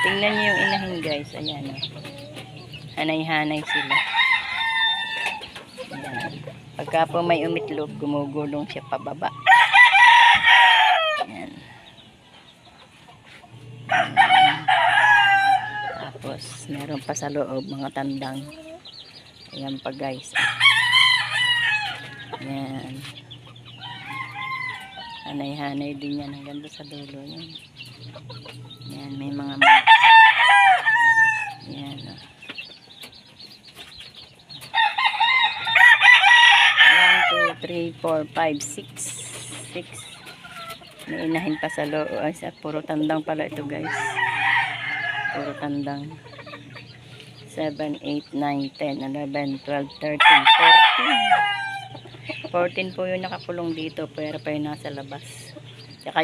Tingnan niyo yung inahin guys. Ayan o. Hanay-hanay sila. Ayan. Pagka po may umitlog, gumugulong siya pababa. Ayan. Tapos, meron pa sa loob mga tandang. Ayan pa guys. Ayan. Hanay-hanay din yan hanggang doon sa dulo. Ayan. Ayan, may mga ayan o. 1, 2, 3, 4, 5, 6 may inahin pa sa loob. Ay, puro tandang pala ito guys. Puro tandang. 7, 8, 9, 10, 11, 12, 13, 14 po yung nakakulong dito, pero pa yung nasa labas.